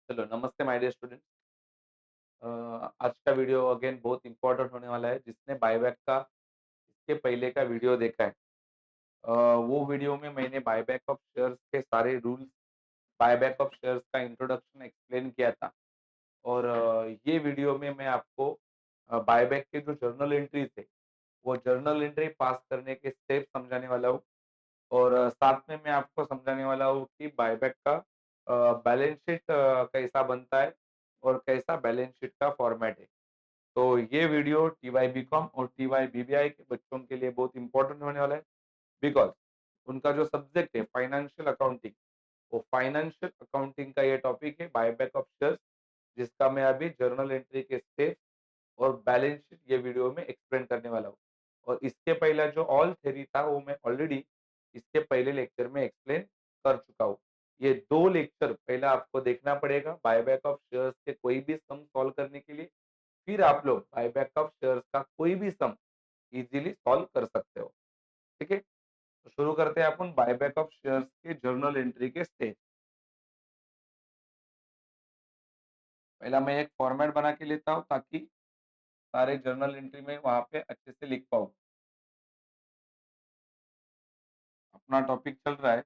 चलो नमस्ते my dear student. आज का वीडियो अगेन बहुत इंपॉर्टेंट होने वाला है। जिसने बायबैक का इसके पहले का वीडियो देखा है, अ, वो वीडियो में मैंने बायबैक ऑफ शेयर्स के सारे रूल्स, बायबैक ऑफ शेयर्स का इंट्रोडक्शन एक्सप्लेन किया था। और ये वीडियो में मैं आपको बायबैक के जो जर्नल एंट्रीज है, वो जर्नल एंट्री पास करने के स्टेप समझाने वाला हूँ। और साथ में मैं आपको समझाने वाला हूँ कि बायबैक का बैलेंस शीट कैसा बनता है और कैसा बैलेंस शीट का फॉर्मेट है। तो ये वीडियो टीवाई बीकॉम और टीवाई बीबीआई के बच्चों के लिए बहुत इंपॉर्टेंट होने वाला है। बिकॉज उनका जो सब्जेक्ट है फाइनेंशियल अकाउंटिंग, वो फाइनेंशियल अकाउंटिंग का ये टॉपिक है बायबैक ऑफ शेयर्स, जिसका मैं अभी जर्नल एंट्री के स्टेप और बैलेंस शीट ये वीडियो में एक्सप्लेन करने वाला हूँ। और इसके पहला जो ऑल थ्योरी था वो मैं ऑलरेडी इसके पहले लेक्चर में एक्सप्लेन कर चुका हूँ। ये 2 लेक्चर पहले आपको देखना पड़ेगा बायबैक ऑफ शेयर्स के कोई भी सम सॉल्व करने के लिए। फिर आप लोग बायबैक ऑफ शेयर्स का कोई भी सम इजीली सॉल्व कर सकते हो। ठीक है? तो शुरू करते हैं अपन बायबैक ऑफ शेयर्स के जर्नल एंट्री के स्टेप। पहला मैं एक फॉर्मेट बना के लेता हूँ ताकि सारे जर्नल एंट्री में वहां पे अच्छे से लिख पाऊँ। अपना टॉपिक चल रहा है,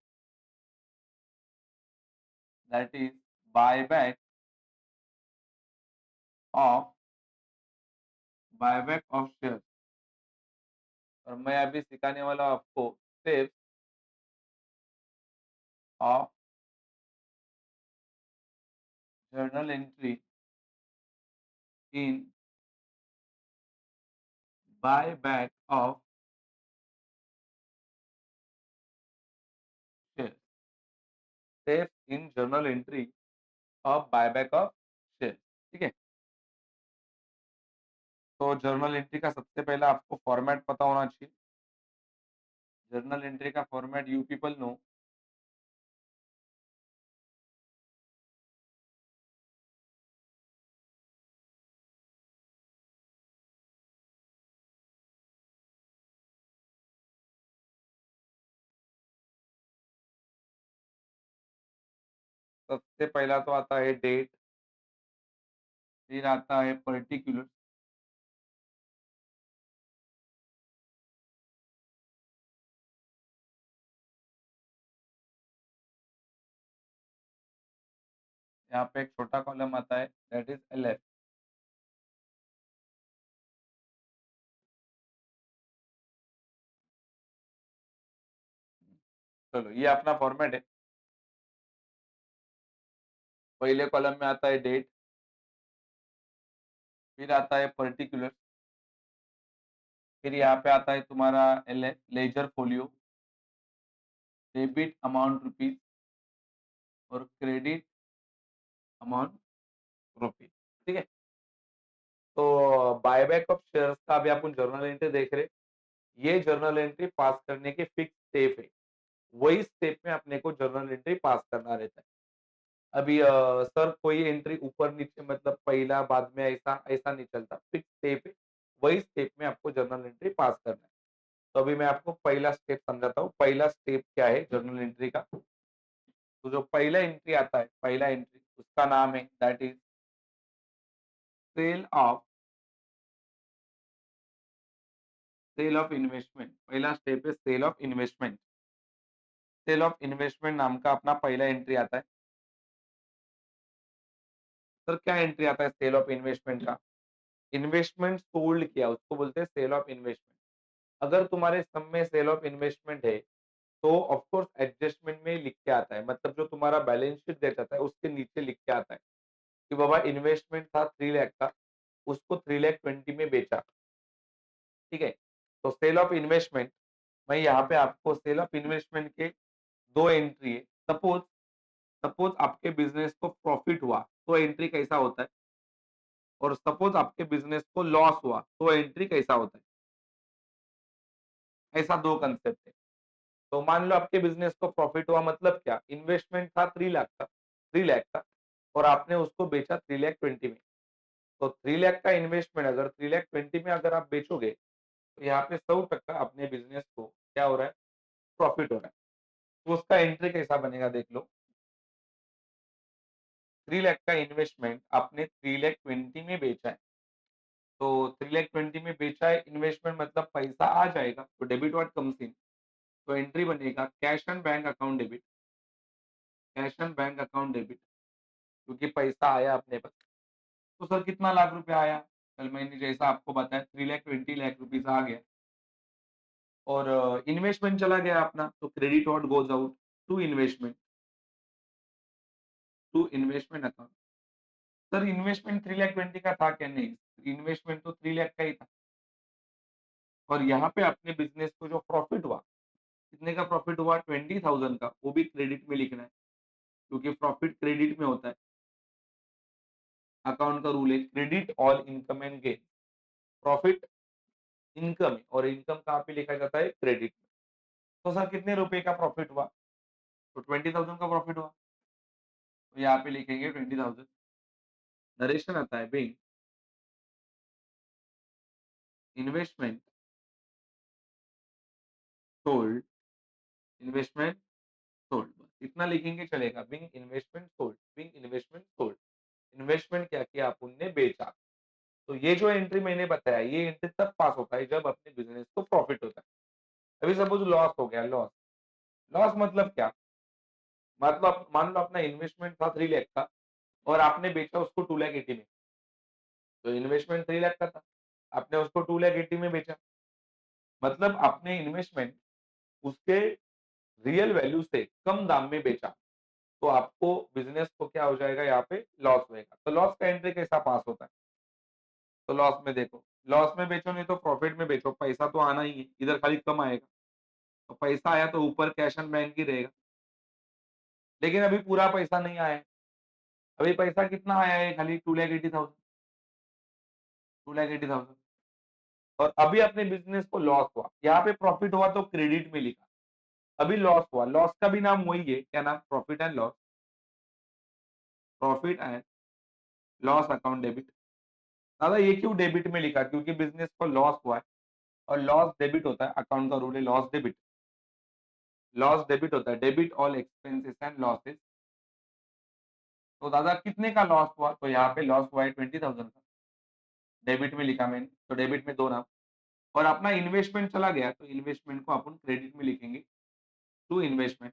that is buyback of buyback of shares. और मैं अभी सिखाने वाला हूं आपको steps of journal entry in buyback of shares. Steps in journal entry of buyback of shares. ठीक है? तो जर्नल एंट्री का सबसे पहला आपको फॉर्मेट पता होना चाहिए। जर्नल एंट्री का फॉर्मेट यू पीपल नो। सबसे पहला तो आता है डेट, फिर आता है पर्टिकुलर, यहाँ पे एक छोटा कॉलम आता है दैट इज एलएफ। चलो ये अपना फॉर्मेट है। पहले कॉलम में आता है डेट, फिर आता है पर्टिकुलर, फिर यहाँ पे आता है तुम्हारा ledger folio, debit amount rupees और क्रेडिट अमाउंट रुपीज। ठीक है? तो बायबैक ऑफ शेयर्स का अभी अपन जर्नल एंट्री देख रहे हैं। ये जर्नल एंट्री पास करने के फिक्स स्टेप है। वही स्टेप में अपने को जर्नल एंट्री पास करना रहता है। अभी सर कोई एंट्री ऊपर नीचे मतलब पहला बाद में ऐसा ऐसा नहीं चलता, फिक्स स्टेप है। वही स्टेप में आपको जर्नल एंट्री पास करना है। तो अभी मैं आपको पहला स्टेप समझाता हूँ। पहला स्टेप क्या है जर्नल एंट्री का? तो जो पहला एंट्री आता है, पहला एंट्री उसका नाम है that is sale of investment. पहला स्टेप है sale of investment. Sale of investment नाम का अपना पहला एंट्री आता है। सर क्या एंट्री आता है सेल ऑफ इन्वेस्टमेंट का? इन्वेस्टमेंट सोल्ड किया उसको बोलते हैं सेल ऑफ इन्वेस्टमेंट। अगर तुम्हारे सम में सेल ऑफ इन्वेस्टमेंट है तो ऑफ कोर्स एडजस्टमेंट में लिख के आता है, मतलब जो तुम्हारा बैलेंस शीट दे जाता है उसके नीचे लिख के आता है कि बाबा इन्वेस्टमेंट था 3 लाख का, उसको 3,20,000 में बेचा। ठीक है? तो सेल ऑफ इन्वेस्टमेंट, मैं यहाँ पे आपको सेल ऑफ इन्वेस्टमेंट के 2 एंट्री है। सपोज सपोज आपके बिजनेस को प्रॉफिट हुआ तो एंट्री कैसा होता है, और सपोज आपके बिजनेस को लॉस हुआ तो एंट्री कैसा होता है। ऐसा 2 कंसेप्ट है। तो मान लो आपके बिजनेस को प्रॉफिट हुआ मतलब क्या, इन्वेस्टमेंट था 3 लाख का, 3 लाख का, और आपने उसको बेचा 3,20,000 में। तो 3 लाख का इन्वेस्टमेंट अगर 3,20,000 में अगर आप बेचोगे तो यहाँ पे 100% अपने बिजनेस को क्या हो रहा है, प्रॉफिट हो रहा है। तो उसका एंट्री कैसा बनेगा देख लो। 3 लाख का इन्वेस्टमेंट आपने 3,20,000 में बेचा है। तो 3,20,000 में बेचा है, इन्वेस्टमेंट मतलब पैसा आ जाएगा, तो डेबिट व्हाट कम्स इन, तो एंट्री बनेगा cash and bank account debit, cash and bank account debit, क्योंकि पैसा आया अपने पास। तो सर कितना लाख रुपया आया? कल मैंने जैसा आपको बताया 3,20,000 रुपीज़ आ गया और इन्वेस्टमेंट चला गया अपना, तो credit what goes out to investment, to investment account. Sir investment 3,20,000 का था क्या? नहीं, इन्वेस्टमेंट तो 3 लाख का ही था और यहाँ पे अपने बिज़नेस को जो प्रॉफिट हुआ, कितने का प्रॉफिट हुआ? 20,000 का, वो भी क्रेडिट में लिखना है, क्योंकि प्रॉफिट क्रेडिट में होता है। अकाउंट का रूल है credit all income and gain, profit income है और इनकम कहाँ पे लिखा जाता है? क्रेडिट में। तो सर कितने रुपए का प्रॉफिट हुआ? तो 20,000 का प्रॉफिट हुआ, तो यहाँ पे लिखेंगे 20,000। नरेशन आता है भाई, इन्वेस्टमेंट सोल्ड, इन्वेस्टमेंट सोल्ड, बस इतना लिखेंगे चलेगा। Being investment sold, being investment sold, investment क्या किया? अपन ने बेचा। तो ये जो एंट्री मैंने बताया, ये एंट्री तब पास होता है जब अपने बिजनेस को प्रॉफिट होता है। अभी सपोज लॉस हो गया, लॉस, लॉस मतलब क्या? मतलब मान लो अपना इन्वेस्टमेंट था 3 लाख का और आपने बेचा उसको 2,80,000 में, तो इन्वेस्टमेंट 3 लाख का था, आपने उसको 2,80,000 में बेचा, मतलब आपने इन्वेस्टमेंट उसके रियल वैल्यू से कम दाम में बेचा, तो आपको बिजनेस को क्या हो जाएगा? यहाँ पे लॉस होएगा। तो लॉस का एंट्री कैसा पास होता है? तो लॉस में देखो, लॉस में बेचो नहीं तो प्रॉफिट में बेचो, पैसा तो आना ही है, इधर खाली कम आएगा। तो पैसा आया तो ऊपर कैश एंड बैंक ही रहेगा, लेकिन अभी पूरा पैसा नहीं आया है। अभी पैसा कितना आया है? खाली 2,80,000, 2,80,000 और अभी अपने बिजनेस को लॉस हुआ। यहाँ पे प्रॉफिट हुआ तो क्रेडिट में लिखा, अभी लॉस हुआ, लॉस का भी नाम वही है, क्या नाम? Profit and loss, profit and loss account debit. दादा ये क्यों डेबिट में लिखा? क्योंकि बिजनेस को लॉस हुआ है और लॉस डेबिट होता है, अकाउंट का रूल है लॉस डेबिट, लॉस डेबिट होता है, debit all expenses and losses. तो दादा कितने का लॉस हुआ? तो यहाँ पे लॉस हुआ है 20,000 का, डेबिट में लिखा मैंने, तो डेबिट में दो नाम और अपना इन्वेस्टमेंट चला गया, तो इन्वेस्टमेंट को अपन क्रेडिट में लिखेंगे, टू इन्वेस्टमेंट।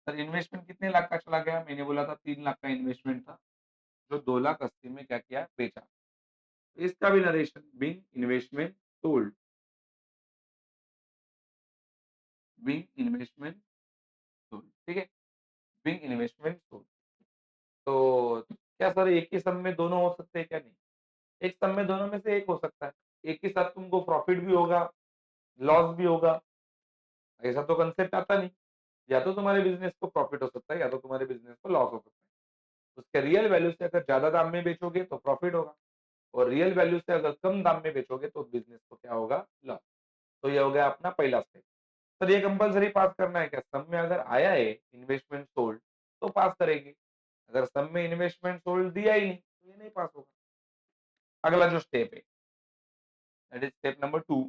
सर इन्वेस्टमेंट कितने लाख का चला गया? मैंने बोला था 3 लाख का इन्वेस्टमेंट था, जो 2,80,000 में क्या किया? बेचा। तो इसका भी narration being investment sold, being investment sold, ठीक है, बीइंग इन्वेस्टमेंट सोल्ड। तो क्या सर एक ही सम में दोनों हो सकते हैं क्या? नहीं, एक सम में दोनों में से एक हो सकता है। एक ही साथ तुमको प्रॉफिट भी होगा, लॉस भी होगा, ऐसा तो कांसेप्ट आता नहीं। या तो तुम्हारे बिज़नेस को प्रॉफिट हो सकता है या तो तुम्हारे बिज़नेस को लॉस हो सकता है। उसके रियल वैल्यू से अगर ज़्यादा दाम में बेचोगे तो प्रॉफिट होगा और रियल वैल्यू से अगर कम दाम में बेचोगे तो बिज़नेस को क्या होगा? लॉस। तो ये हो गया अपना पहला स्टेप। सर ये कंपल्सरी पास करना है क्या? सम में अगर आया है इन्वेस्टमेंट सोल्ड तो पास करेंगे। अगर सम में इन्वेस्टमेंट सोल्ड दिया ही नहीं तो ये नहीं पास होगा। अगला जो स्टेप है that is step number 2।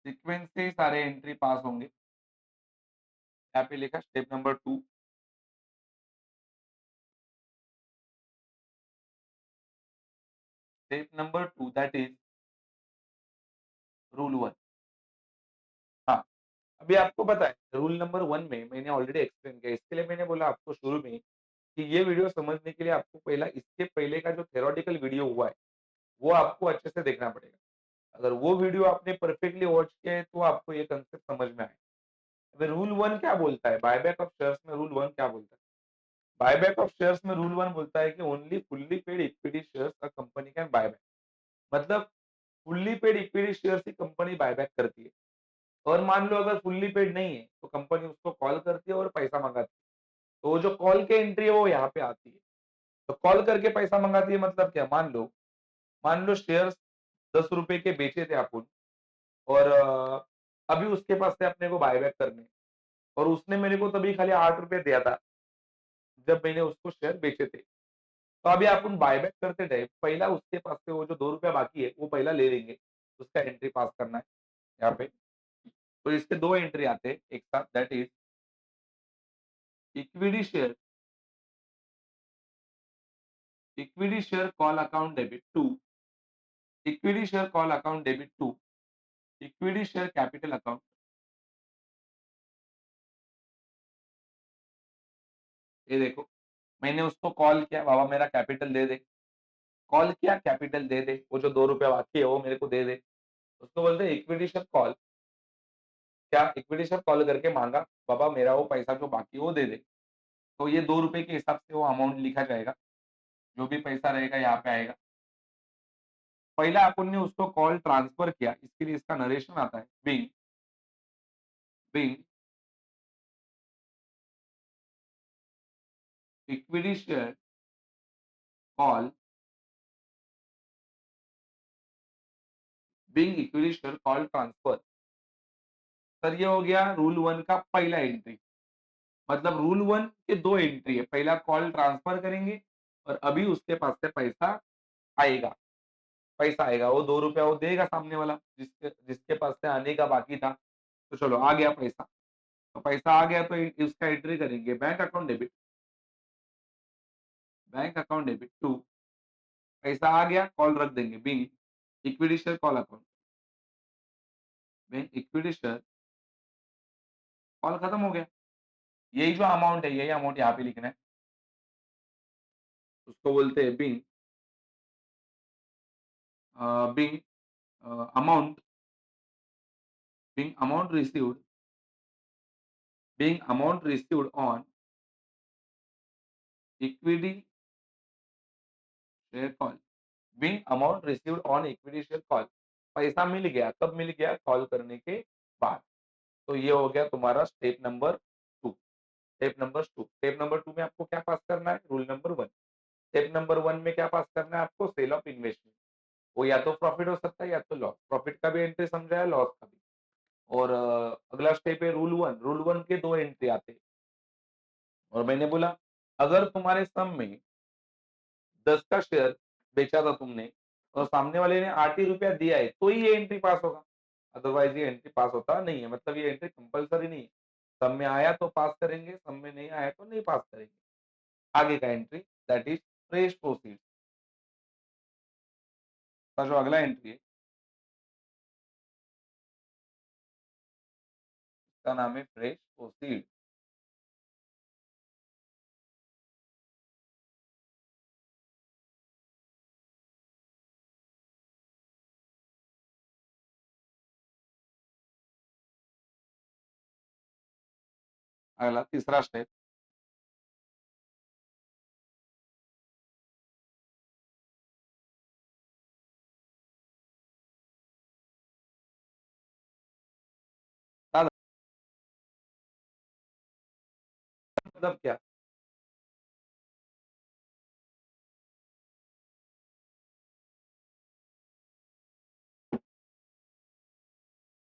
Sequence से ही सारे एंट्री पास होंगे। यहाँ पे लिखा step number 2। Step number 2 that is rule 1। हाँ, अभी आपको पता है रूल नंबर 1 में मैंने ऑलरेडी एक्सप्लेन किया। इसके लिए मैंने बोला आपको शुरू में कि ये वीडियो समझने के लिए आपको पहला इसके पहले का जो थ्योरेटिकल वीडियो हुआ है, वो आपको अच्छे से देखना पड़ेगा। अगर वो वीडियो आपने परफेक्टली वॉच किया है तो आपको ये कांसेप्ट समझ में आएगा। अभी रूल 1 क्या बोलता है? बायबैक ऑफ शेयर्स में रूल 1 क्या बोलता है? बायबैक ऑफ शेयर्स में रूल 1 बोलता है कि only fully paid equity shares a company can buy back. मतलब फुल्ली पेड इक्विटी शेयर्स ही कंपनी बायबैक करती है और मान लो अगर फुल्ली पेड नहीं है तो कंपनी उसको कॉल करती है और पैसा मंगाती है। तो वो जो कॉल की एंट्री है वो यहाँ पे आती है। तो कॉल करके पैसा मंगाती है मतलब क्या? मान लो शेयर्स 10 रुपए के बेचे थे अपन और अभी उसके पास से अपने को बायबैक करने हैं और उसने मेरे को तभी खाली 8 रुपए दिया था जब मैंने उसको शेयर बेचे थे। तो अभी अपन बायबैक करते टाइम पहला उसके पास से वो जो 2 रुपया बाकी है वो पहला ले लेंगे। उसका एंट्री पास करना है यहाँ पे। तो इसके 2 एंट्री आते हैं एक साथ, that is equity share call account debit to equity share call account debit to equity share capital account. ये देखो, मैंने उसको कॉल किया, बाबा मेरा कैपिटल दे दे। कॉल किया, कैपिटल दे दे, वो जो 2 रुपए बाकी है वो मेरे को दे दे। उसको बोलते हैं इक्विटी शेयर कॉल। क्या इक्विटी शेयर कॉल करके माँगा, बाबा मेरा वो पैसा जो बाकी है वो दे दे। तो ये 2 रुपए के हिसाब से वो अमाउंट लिखा जाएगा, जो भी पैसा रहेगा यहाँ पे आएगा। पहला अपन ने उसको कॉल ट्रांसफर किया, इसके लिए इसका नरेशन आता है, being being equity share call being equity share call transfer. Sir ये हो गया रूल 1 का पहला एंट्री। मतलब रूल 1 के 2 एंट्री है, पहला कॉल ट्रांसफर करेंगे और अभी उसके पास से आएगा पैसा आएगा, वो 2 रुपया वो देगा सामने वाला, जिसके जिसके पास से आने का बाकी था। तो चलो आ गया पैसा, तो पैसा आ गया तो उसका एंट्री करेंगे बैंक अकाउंट डेबिट टू पैसा आ गया, कॉल रख देंगे, being equity share call account, bank equity share call खत्म हो गया। यही जो अमाउंट है, यही अमाउंट यहाँ पे लिखना है, उसको बोलते हैं Bing amount Bing amount received on equity share call Bing amount received on equity share call. पैसा मिल गया, कब मिल गया, कॉल करने के बाद। तो ये हो गया तुम्हारा स्टेप नंबर 2। स्टेप नंबर 2 में आपको क्या पास करना है, रूल नंबर 1। स्टेप नंबर 1 में क्या पास करना है आपको, सेल ऑफ इन्वेस्टमेंट। वो या तो प्रॉफिट हो सकता है या तो लॉस, प्रॉफिट का भी एंट्री समझा है, लॉस का भी। और अगला स्टेप है रूल 1। रूल 1 के 2 एंट्री आते हैं। और मैंने बोला, अगर तुम्हारे सम में 10 का शेयर बेचा था तुमने और सामने वाले ने 8 ही रुपया दिया है, तो ही ये एंट्री पास होगा, अदरवाइज ये एंट्री पास होता नहीं है। मतलब ये एंट्री कंपल्सरी नहीं है, सम में आया तो पास करेंगे, सम में नहीं आया तो नहीं पास करेंगे। आगे का entry, that is fresh proceed का जो अगला एंट्री है, उसका नाम है फ्रेश प्रोसीड। अगला तीसरा स्टेप, मतलब क्या,